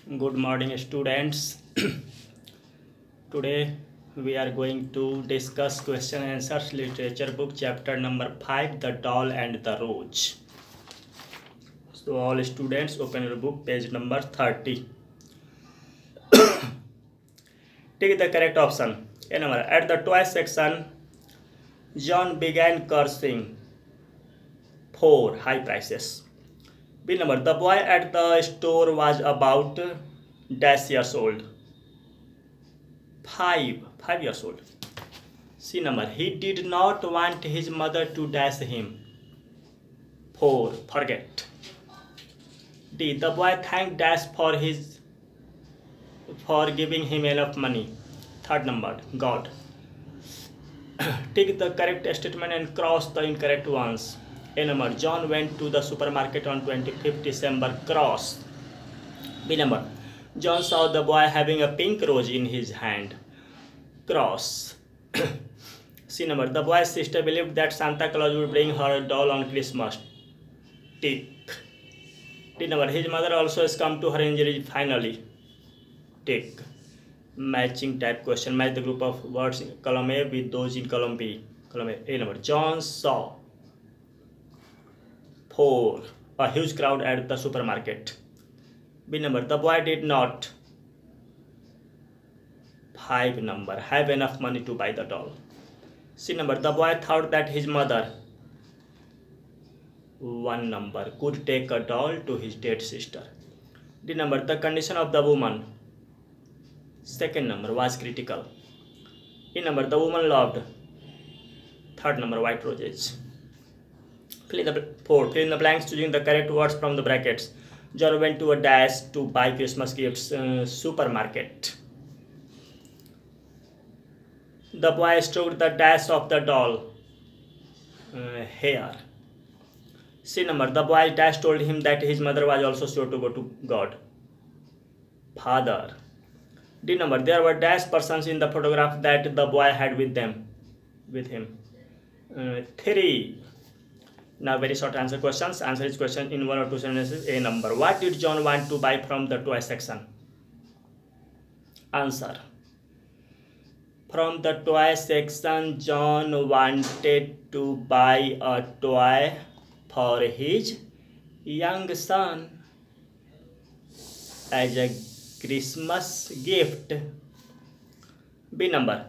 Good morning, students. Today we are going to discuss question and answers literature book chapter number 5, The Doll and the Rose. So all students open your book page number 30. Take the correct option. A number. At the toy section, John began cursing for high prices. B number. The boy at the store was about dash years old. 5 years old. C number. He did not want his mother to dash him. 4. Forget. D. The boy thanked Dash for giving him enough money. Third number. God. Take the correct statement and cross the incorrect ones. A number. John went to the supermarket on 25th December. Cross. B number. John saw the boy having a pink rose in his hand. Cross. C number. The boy's sister believed that Santa Claus would bring her a doll on Christmas. Tick. D number. His mother also succumbed to her injuries finally. Tick. Matching type question. Match the group of words in column A with those in column B. Column A number. John saw 4. A huge crowd at the supermarket. B number. The boy did not 5 number. Have enough money to buy the doll. C number. The boy thought that his mother 1 number. Could take a doll to his dead sister. D number. The condition of the woman 2nd number was critical. E number. The woman loved 3rd number. White roses. Fill in the blanks choosing the correct words from the brackets. John went to a dash to buy Christmas gifts supermarket. The boy stroked the dash of the doll hair. C number. The boy dash told him that his mother was also sure to go to God. Father. D number. There were dash persons in the photograph that the boy had with him. 3. Now very short answer questions. Answer each question in 1 or 2 sentences. A number. What did John want to buy from the toy section? Answer. From the toy section, John wanted to buy a toy for his young son as a Christmas gift. B number.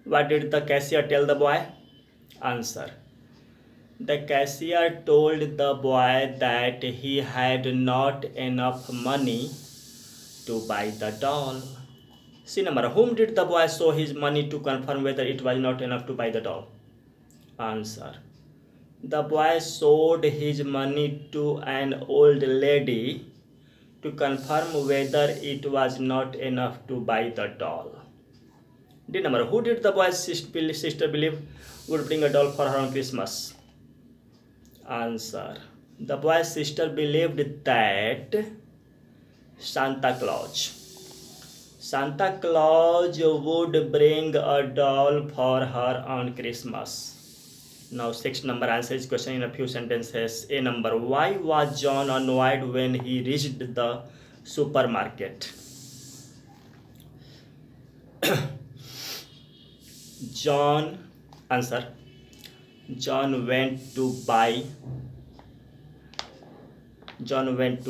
What did the cashier tell the boy? Answer. The cashier told the boy that he had not enough money to buy the doll. C number. Whom did the boy show his money to confirm whether it was not enough to buy the doll? Answer. The boy showed his money to an old lady to confirm whether it was not enough to buy the doll. D number. Who did the boy's sister believe would bring a doll for her on Christmas? Answer. The boy's sister believed that Santa Claus would bring a doll for her on Christmas. Now 6 number. Answer this question in a few sentences. A number. Why was John annoyed when he reached the supermarket? Answer. John went to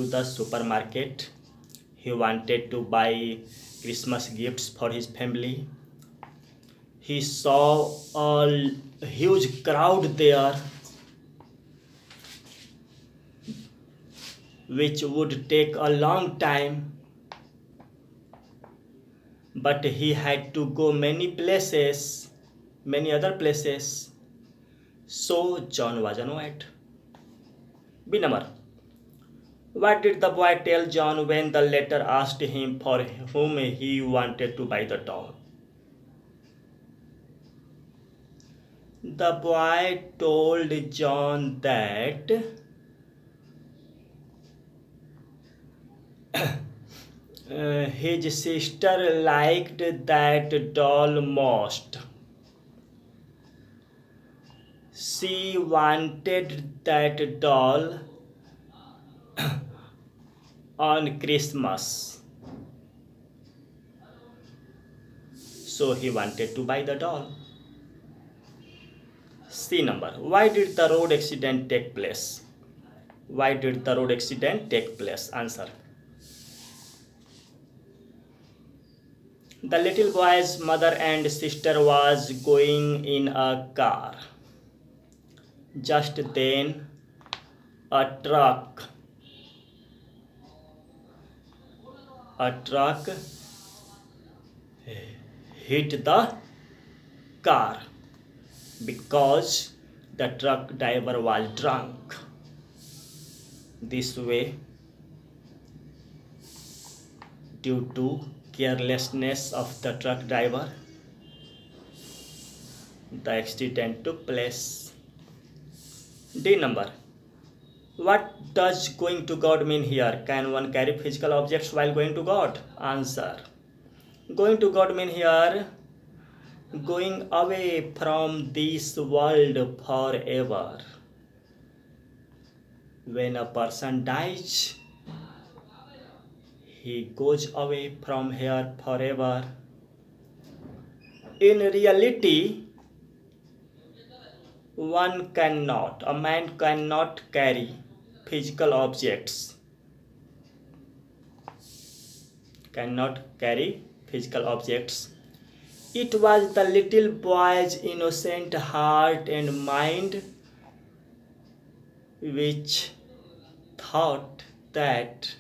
the supermarket. He wanted to buy Christmas gifts for his family. He saw a huge crowd there, which would take a long time, but he had to go many other places, so John was annoyed. B number. What did the boy tell John when the latter asked him for whom he wanted to buy the doll? The boy told John that his sister liked that doll most. She wanted that doll on Christmas. So he wanted to buy the doll. C number. Why did the road accident take place? Why did the road accident take place? Answer. The little boy's mother and sister was going in a car. Just then, a truck hit the car because the truck driver was drunk. This way, due to carelessness of the truck driver, the accident took place. D number. What does going to God mean here? Can one carry physical objects while going to God? Answer. Going to God mean here going away from this world forever. When a person dies, he goes away from here forever. In reality, a man cannot carry physical objects. It was the little boy's innocent heart and mind which thought that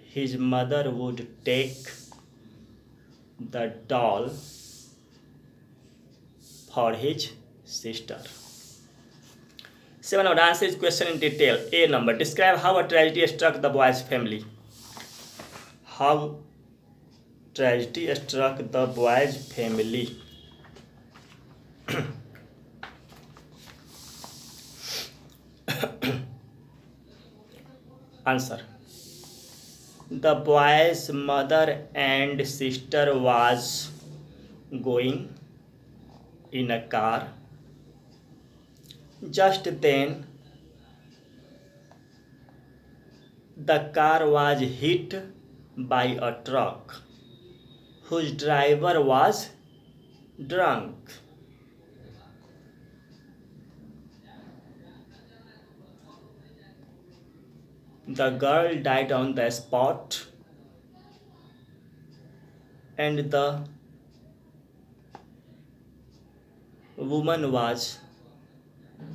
his mother would take the doll for his sister. 7. Answer this question in detail. A number. Describe how a tragedy struck the boy's family. How tragedy struck the boy's family. Answer. The boy's mother and sister was going in a car. Just then, the car was hit by a truck whose driver was drunk. The girl died on the spot, and the woman was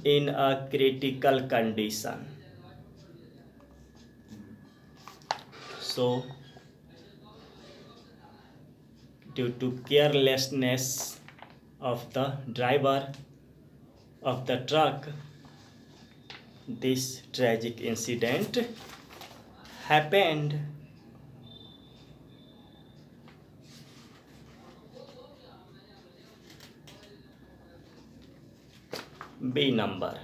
in a critical condition. So, due to carelessness of the driver of the truck, this tragic incident happened. B number.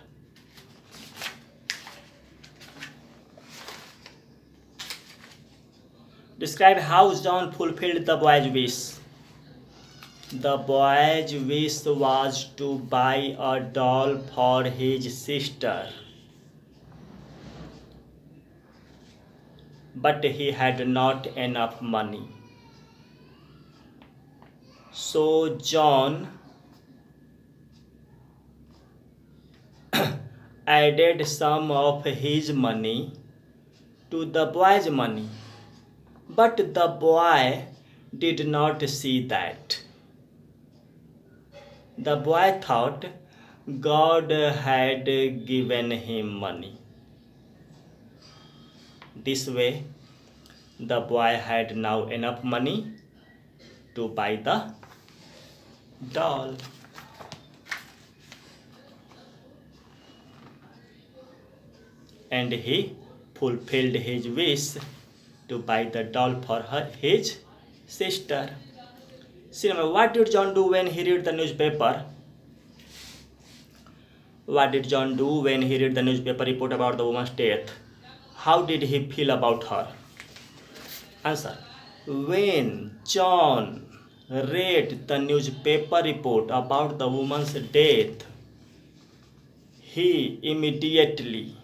Describe how John fulfilled the boy's wish. The boy's wish was to buy a doll for his sister, but he had not enough money. So John added some of his money to the boy's money, but the boy did not see that. The boy thought God had given him money. This way, the boy had now enough money to buy the doll. And he fulfilled his wish to buy the doll for his sister. See, what did John do when he read the newspaper? What did John do when he read the newspaper report about the woman's death? How did he feel about her? Answer. When John read the newspaper report about the woman's death, he immediately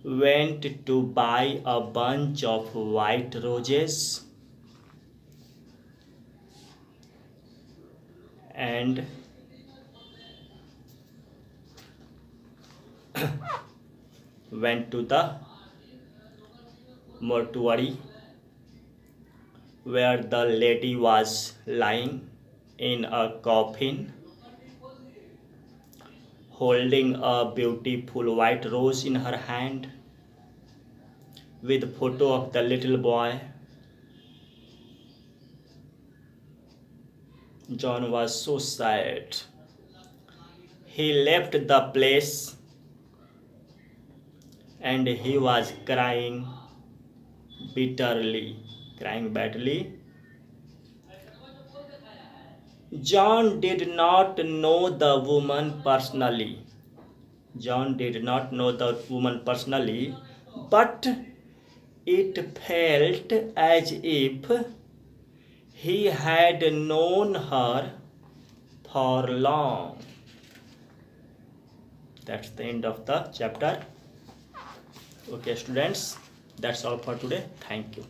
went to buy a bunch of white roses and went to the mortuary where the lady was lying in a coffin, holding a beautiful white rose in her hand with photo of the little boy. John was so sad. He left the place and he was crying bitterly. John did not know the woman personally. But it felt as if he had known her for long. That's the end of the chapter. Okay, students, that's all for today. Thank you.